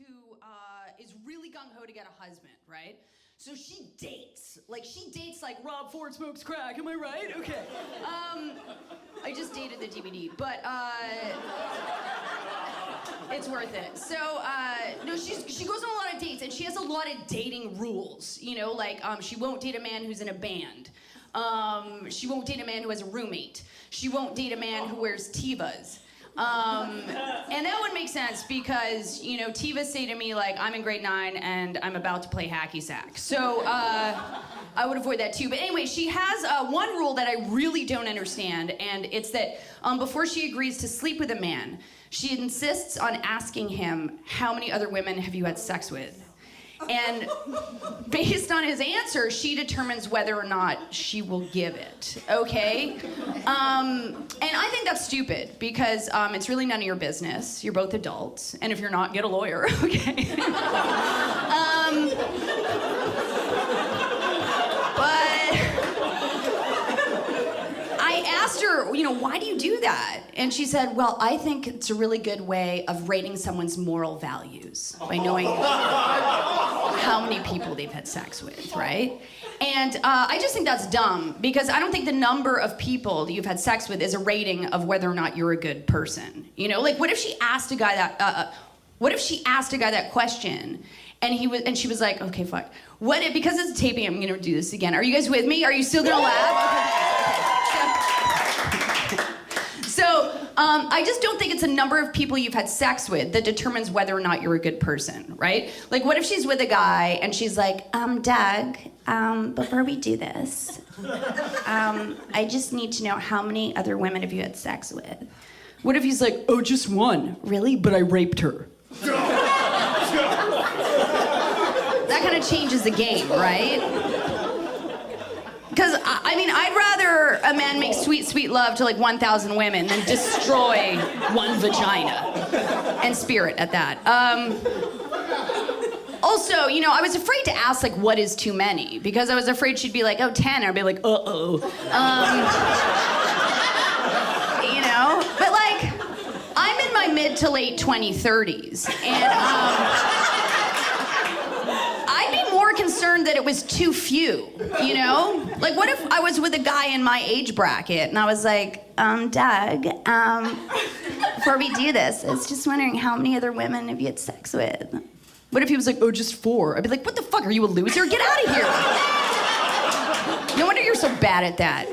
who is really gung-ho to get a husband, right? So she dates like Rob Ford smokes crack, am I right? Okay. I just dated the DVD, but it's worth it. So, no, she goes on a lot of dates, and she has a lot of dating rules, you know, like she won't date a man who's in a band. She won't date a man who has a roommate. She won't date a man who wears Tevas. And that would make sense because, you know, Tevas say to me, like, I'm in grade 9 and I'm about to play hacky sack. So I would avoid that too. But anyway, she has one rule that I really don't understand, and it's that before she agrees to sleep with a man, she insists on asking him, how many other women have you had sex with? And based on his answer, she determines whether or not she will give it, okay? And I think that's stupid because it's really none of your business. You're both adults, and if you're not, get a lawyer, okay? But I asked her, you know, why do you do that? And she said, well, I think it's a really good way of rating someone's moral values by knowing how many people they've had sex with, right? And I just think that's dumb because I don't think the number of people that you've had sex with is a rating of whether or not you're a good person. You know, like what if she asked a guy that question and she was like, okay, fuck. Because it's taping, I'm gonna do this again. Are you guys with me? Are you still gonna laugh? Okay. So, I just don't think it's a number of people you've had sex with that determines whether or not you're a good person, right? Like, what if she's with a guy and she's like, Doug, before we do this, I just need to know how many other women have you had sex with? What if he's like, oh, just one. Really? But I raped her. That kind of changes the game, right? Because, I mean, I'd rather a man make sweet, sweet love to like 1,000 women than destroy one vagina. And spirit at that. Also, you know, I was afraid to ask, like, what is too many? Because I was afraid she'd be like, oh, 10. And I'd be like, uh-oh. You know? But, like, I'm in my mid to late 2030s. And, I'd be more concerned that it was too few, you know? Like, what if I was with a guy in my age bracket and I was like, Doug, before we do this, I was just wondering how many other women have you had sex with? What if he was like, oh, just 4? I'd be like, what the fuck, are you a loser? Get out of here. No wonder you're so bad at that.